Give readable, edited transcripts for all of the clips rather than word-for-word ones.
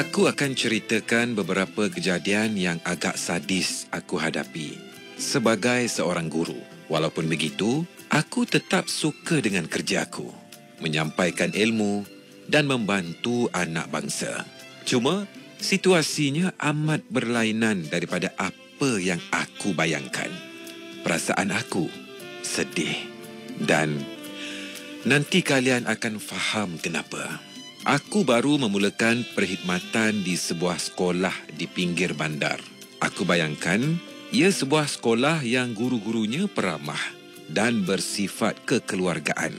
Aku akan ceritakan beberapa kejadian yang agak sadis aku hadapi sebagai seorang guru. Walaupun begitu, aku tetap suka dengan kerja aku, menyampaikan ilmu dan membantu anak bangsa. Cuma, situasinya amat berlainan daripada apa yang aku bayangkan. Perasaan aku sedih dan nanti kalian akan faham kenapa. Aku baru memulakan perkhidmatan di sebuah sekolah di pinggir bandar. Aku bayangkan ia sebuah sekolah yang guru-gurunya peramah dan bersifat kekeluargaan.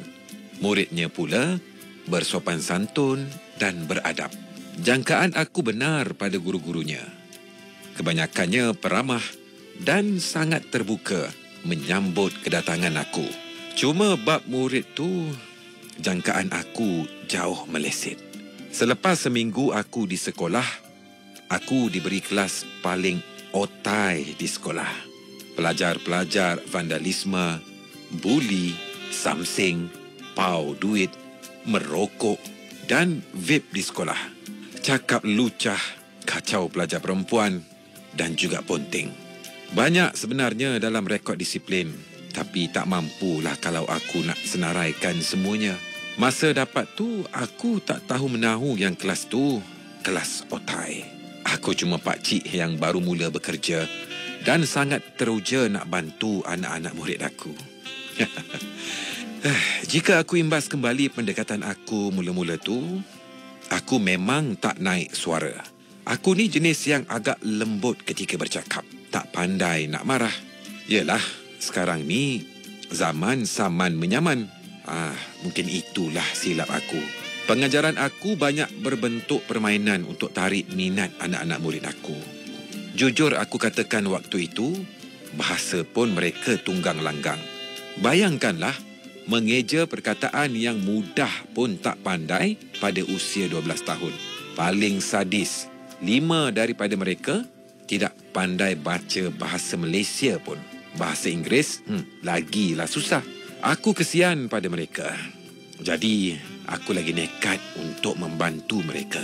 Muridnya pula bersopan santun dan beradab. Jangkaan aku benar pada guru-gurunya. Kebanyakannya peramah dan sangat terbuka menyambut kedatangan aku. Cuma bab murid tu, jangkaan aku jauh meleset. Selepas seminggu aku di sekolah, aku diberi kelas paling otai di sekolah. Pelajar-pelajar vandalisme, buli, samsing, pau duit, merokok dan vape di sekolah. Cakap lucah, kacau pelajar perempuan dan juga ponting. Banyak sebenarnya dalam rekod disiplin, tapi tak mampulah kalau aku nak senaraikan semuanya. Masa dapat tu, aku tak tahu menahu yang kelas tu kelas otai. Aku cuma pakcik yang baru mula bekerja dan sangat teruja nak bantu anak-anak murid aku. Jika aku imbas kembali pendekatan aku mula-mula tu, aku memang tak naik suara. Aku ni jenis yang agak lembut ketika bercakap, tak pandai nak marah. Yelah, sekarang ni zaman saman menyaman. Mungkin itulah silap aku. Pengajaran aku banyak berbentuk permainan untuk tarik minat anak-anak murid aku. Jujur aku katakan waktu itu, bahasa pun mereka tunggang langgang. Bayangkanlah, mengeja perkataan yang mudah pun tak pandai pada usia 12 tahun. Paling sadis, 5 daripada mereka tidak pandai baca bahasa Malaysia pun. Bahasa Inggeris, lagilah susah. Aku kesian pada mereka. Jadi, aku lagi nekat untuk membantu mereka.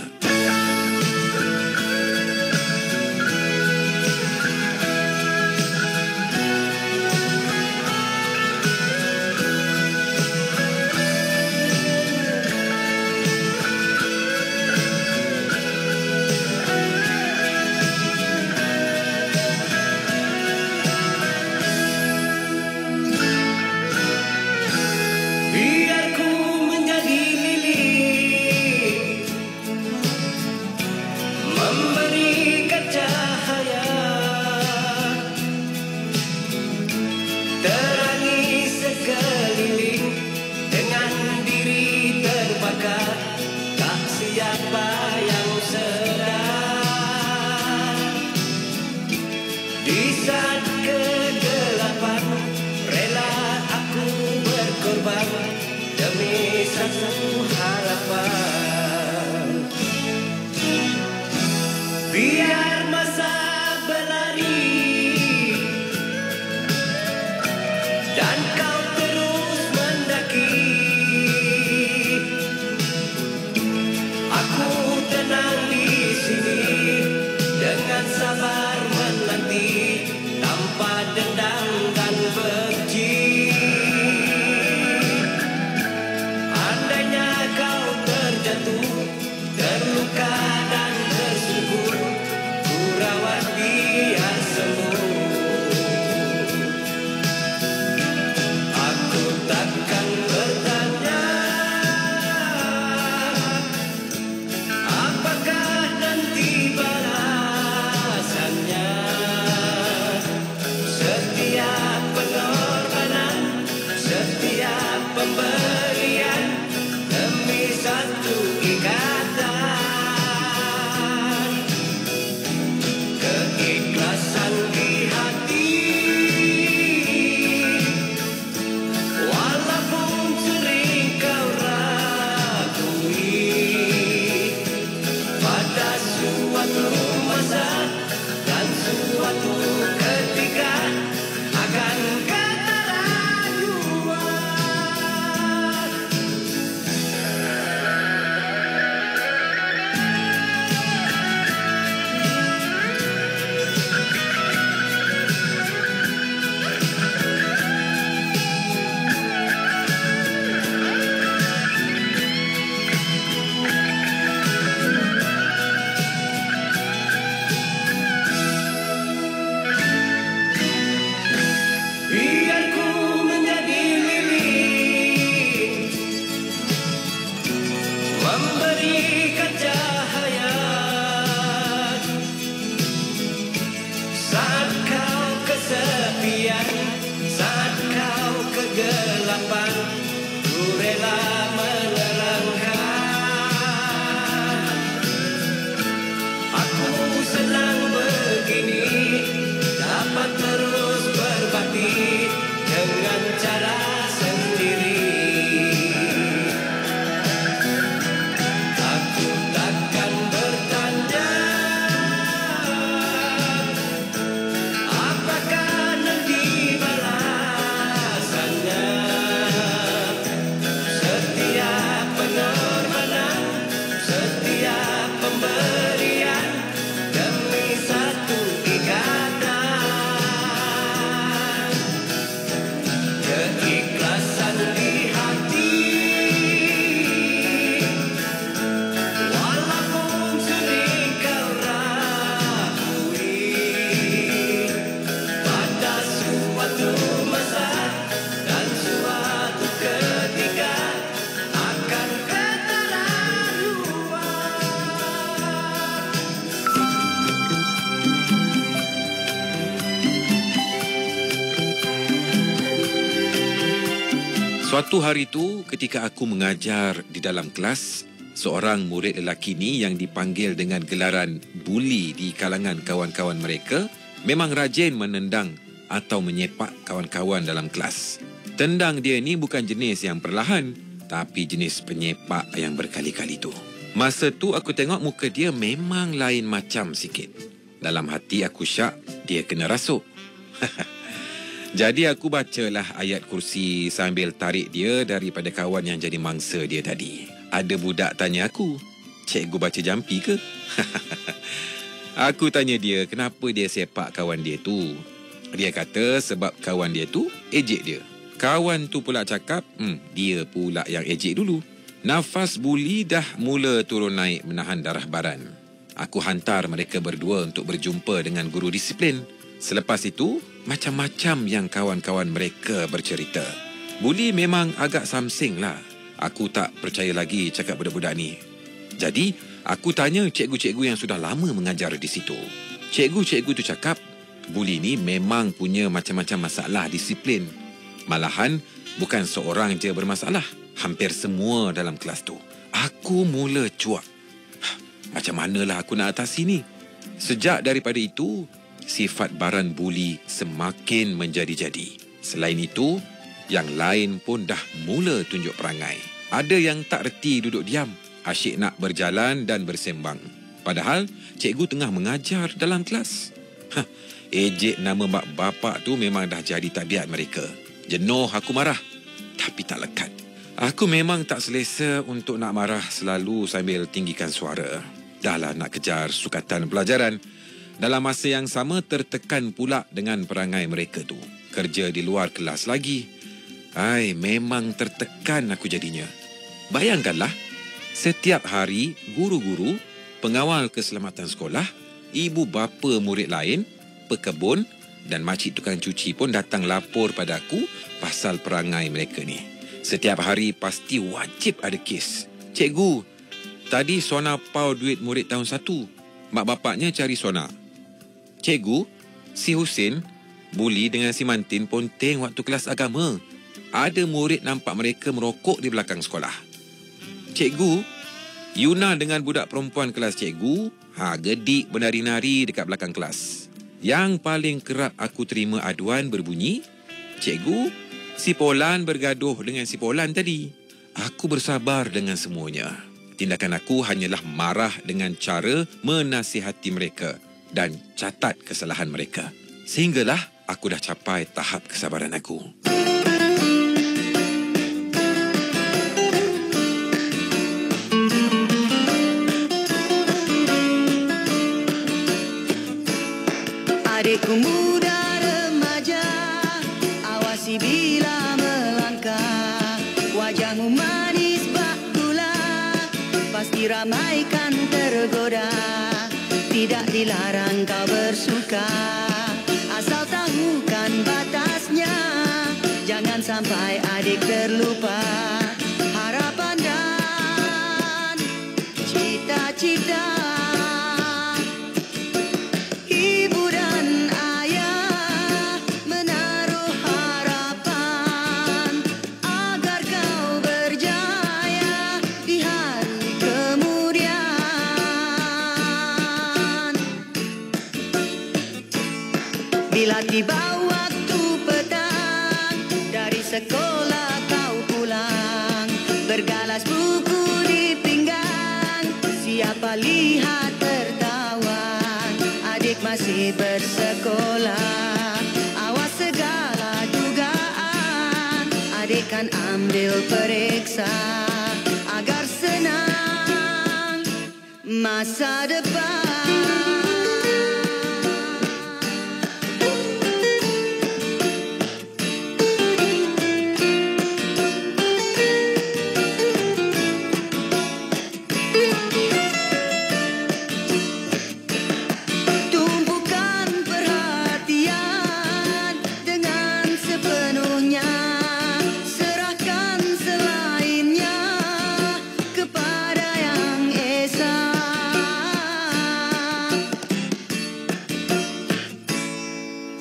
Di saat kegelapan, rela aku berkorban demi satu harapan. Biar masa berlari dan kau terus mendaki, aku tenang di sini dengan sabar menanti tanpa dendam dan benci. Andainya kau terjatuh, terluka dan tersungkur, Suatu hari tu ketika aku mengajar di dalam kelas, seorang murid lelaki ni yang dipanggil dengan gelaran buli di kalangan kawan-kawan mereka memang rajin menendang atau menyepak kawan-kawan dalam kelas. Tendang dia ni bukan jenis yang perlahan, tapi jenis penyepak yang berkali-kali tu. Masa tu aku tengok muka dia memang lain macam sikit. Dalam hati aku syak dia kena rasuk. Jadi aku bacalah ayat kursi sambil tarik dia daripada kawan yang jadi mangsa dia tadi. Ada budak tanya aku, "Cikgu baca jampi ke?" Aku tanya dia kenapa dia sepak kawan dia tu. Dia kata sebab kawan dia tu ejek dia. Kawan tu pula cakap, dia pula yang ejek dulu. Nafas buli dah mula turun naik menahan darah baran. Aku hantar mereka berdua untuk berjumpa dengan guru disiplin. Selepas itu, macam-macam yang kawan-kawan mereka bercerita. Buli memang agak samsing lah. Aku tak percaya lagi cakap budak-budak ni. Jadi, aku tanya cikgu-cikgu yang sudah lama mengajar di situ. Cikgu-cikgu tu cakap, buli ni memang punya macam-macam masalah disiplin. Malahan, bukan seorang je bermasalah. Hampir semua dalam kelas tu. Aku mula cuak. Macam manalah aku nak atasi ni? Sejak daripada itu, sifat baran buli semakin menjadi-jadi. Selain itu, yang lain pun dah mula tunjuk perangai. Ada yang tak reti duduk diam, asyik nak berjalan dan bersembang. Padahal, cikgu tengah mengajar dalam kelas. Ejek nama mak bapak tu memang dah jadi tabiat mereka. Jenuh aku marah, tapi tak lekat. Aku memang tak selesa untuk nak marah selalu sambil tinggikan suara. Dahlah nak kejar sukatan pelajaran. Dalam masa yang sama tertekan pula dengan perangai mereka tu. Kerja di luar kelas lagi. Memang tertekan aku jadinya. Bayangkanlah, setiap hari guru-guru, pengawal keselamatan sekolah, ibu bapa murid lain, pekebun dan makcik tukang cuci pun datang lapor pada aku pasal perangai mereka ni. Setiap hari pasti wajib ada kes. "Cikgu, tadi Sona pau duit murid tahun 1. Mak bapaknya cari Sona. Cikgu, si Husin, buli dengan si Mantin ponteng waktu kelas agama. Ada murid nampak mereka merokok di belakang sekolah. Cikgu, Yuna dengan budak perempuan kelas cikgu, gedik menari-nari dekat belakang kelas. Yang paling kerap aku terima aduan berbunyi, Cikgu, si Polan bergaduh dengan si Polan tadi. Aku bersabar dengan semuanya. Tindakan aku hanyalah marah dengan cara menasihati mereka dan catat kesalahan mereka. Sehinggalah aku dah capai tahap kesabaran aku. Adikku muda remaja, awasi bila melangkah. Wajahmu manis bak gula, pasti ramai kan tergoda. Tidak dilarang kau bersuka, asal tahu kan batasnya. Jangan sampai adik terlupa harapan dan cita-cita. Ibu dan ayah menaruh harapan agar kau berjaya di hari kemudian. Bila tiba waktu petang, dari sekolah kau pulang, bergalas buku di pinggang, siapa lihat tertawan, adik masih bersekolah. Awas segala dugaan, adik kan ambil periksa, agar senang masa depan.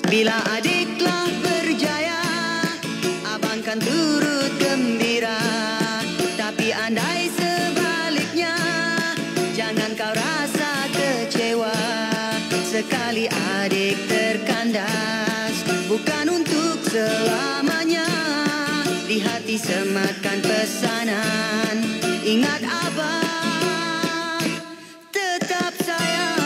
Bila adik telah berjaya, abang kan turut gembira. adik terkandas, bukan untuk selamanya. Di hati sematkan pesanan, ingat abang, tetap sayang.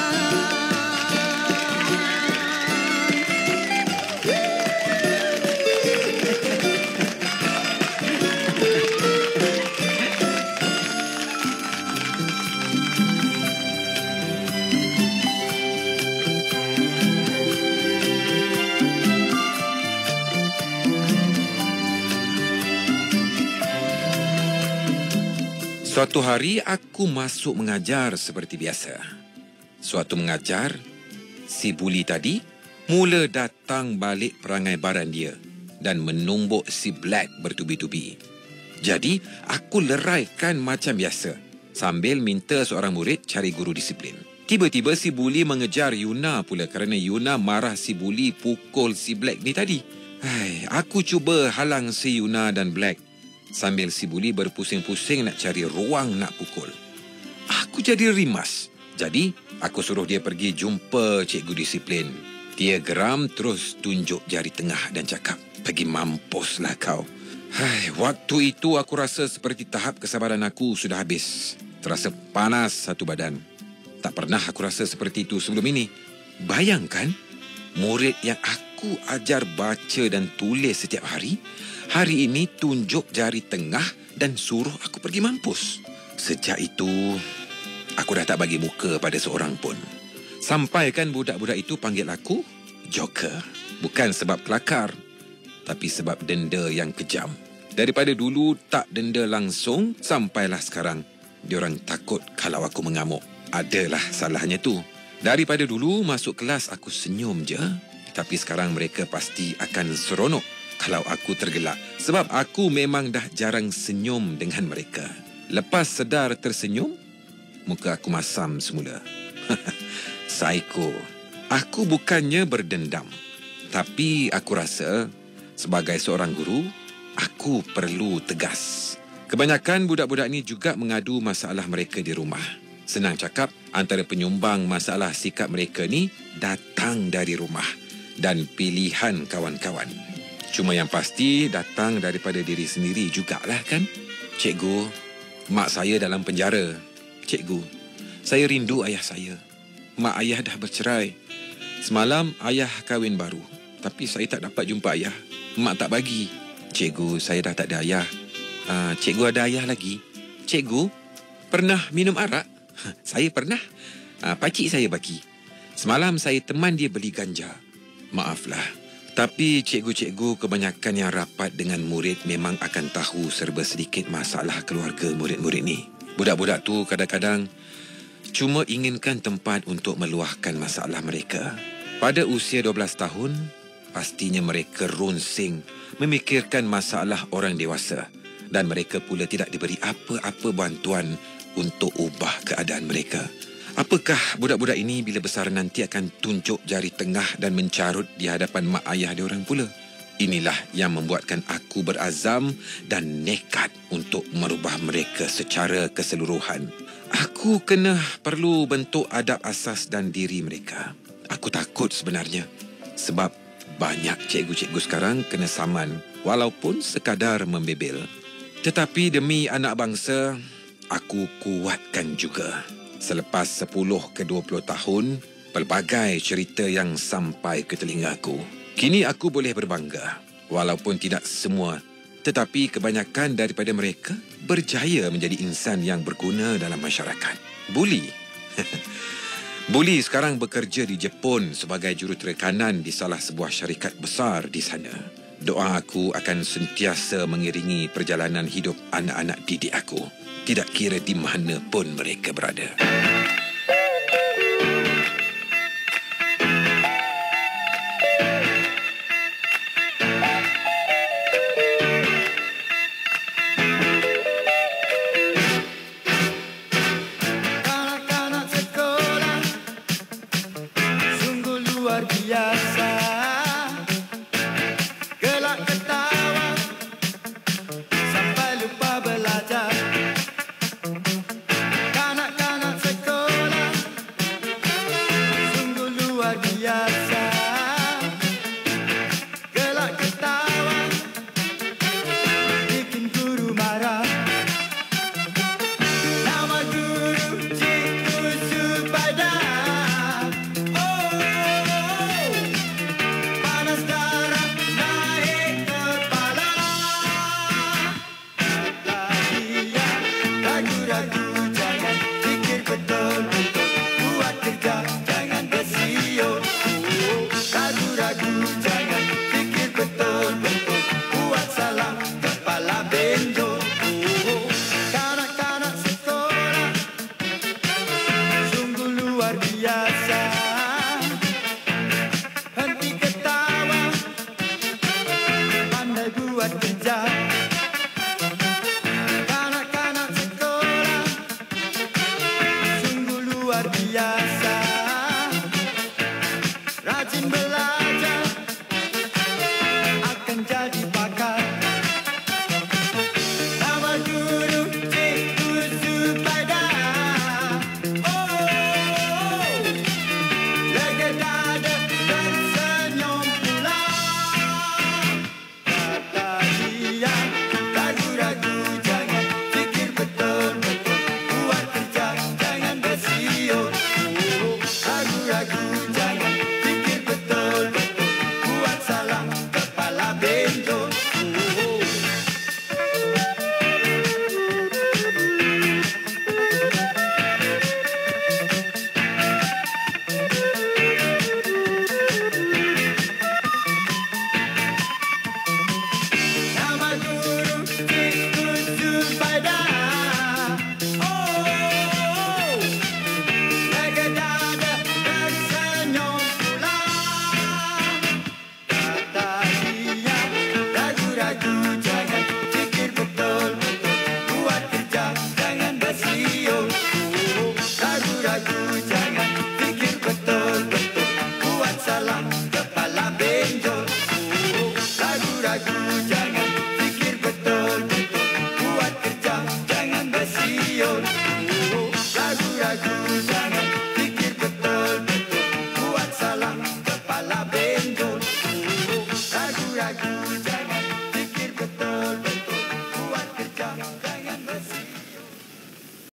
Suatu hari aku masuk mengajar seperti biasa. Suatu mengajar, si buli tadi mula datang balik perangai baran dia dan menumbuk si Black bertubi-tubi. Jadi, aku leraikan macam biasa sambil minta seorang murid cari guru disiplin. Tiba-tiba si buli mengejar Yuna pula kerana Yuna marah si buli pukul si Black ni tadi. Aku cuba halang si Yuna dan Black sambil si buli berpusing-pusing nak cari ruang nak pukul. Aku jadi rimas. Jadi, aku suruh dia pergi jumpa cikgu disiplin. Dia geram terus tunjuk jari tengah dan cakap, "Pergi mampuslah kau." Waktu itu aku rasa seperti tahap kesabaran aku sudah habis. Terasa panas satu badan. Tak pernah aku rasa seperti itu sebelum ini. Bayangkan, murid yang aku ajar baca dan tulis setiap hari, hari ini tunjuk jari tengah dan suruh aku pergi mampus. Sejak itu, aku dah tak bagi muka pada seorang pun. Sampai kan budak-budak itu panggil aku Joker. Bukan sebab kelakar, tapi sebab denda yang kejam. Daripada dulu tak denda langsung, sampailah sekarang diorang takut kalau aku mengamuk. Adalah salahnya tu. Daripada dulu masuk kelas aku senyum je, tapi sekarang mereka pasti akan seronok kalau aku tergelak. Sebab aku memang dah jarang senyum dengan mereka. Lepas sedar tersenyum, muka aku masam semula. Psycho. Aku bukannya berdendam, tapi aku rasa sebagai seorang guru, aku perlu tegas. Kebanyakan budak-budak ni juga mengadu masalah mereka di rumah. Senang cakap, antara penyumbang masalah sikap mereka ni datang dari rumah dan pilihan kawan-kawan. Cuma yang pasti datang daripada diri sendiri jugalah kan? Cikgu, mak saya dalam penjara. Cikgu, saya rindu ayah saya. Mak ayah dah bercerai. Semalam ayah kahwin baru. Tapi saya tak dapat jumpa ayah. Mak tak bagi. Cikgu, saya dah tak ada ayah. Cikgu ada ayah lagi. Cikgu, pernah minum arak? Saya pernah. Pakcik saya bagi. Semalam saya teman dia beli ganja. Maaflah. Tapi cikgu-cikgu kebanyakan yang rapat dengan murid memang akan tahu serba sedikit masalah keluarga murid-murid ni. Budak-budak tu kadang-kadang cuma inginkan tempat untuk meluahkan masalah mereka. Pada usia 12 tahun, pastinya mereka runsing memikirkan masalah orang dewasa dan mereka pula tidak diberi apa-apa bantuan untuk ubah keadaan mereka. Apakah budak-budak ini bila besar nanti akan tunjuk jari tengah dan mencarut di hadapan mak ayah diorang pula? Inilah yang membuatkan aku berazam dan nekat untuk merubah mereka secara keseluruhan. Aku kena perlu bentuk adab asas dan diri mereka. Aku takut sebenarnya sebab banyak cikgu-cikgu sekarang kena saman walaupun sekadar membebel. Tetapi demi anak bangsa, aku kuatkan juga. Selepas 10 ke 20 tahun, pelbagai cerita yang sampai ke telingaku. Kini aku boleh berbangga. Walaupun tidak semua, tetapi kebanyakan daripada mereka berjaya menjadi insan yang berguna dalam masyarakat. Buli. Buli sekarang bekerja di Jepun sebagai jurutera kanan di salah sebuah syarikat besar di sana. Doa aku akan sentiasa mengiringi perjalanan hidup anak-anak didik aku. Tidak kira di mana pun mereka berada. Kanak-kanak sekolah sungguh luar biasa. Gelak ketawa sampai lupa belajar. Kanak-kanak sekolah sungguh luar luar biasa. Gelak ketawa bikin guru marah. Nama guru Cikgu Subada. Oh, panas darah naik kepala. Dia ragu-ragu, jangan fikir betul-betul, buat kerja jangan bersiul. Ragu-ragu, jangan fikir betul-betul, buat salah kepala benjol. Kanak-kanak sekolah sungguh luar biasa. Henti ketawa, pandai buat kerja. Kanak-kanak sekolah sungguh luar biasa. Rajin belajar.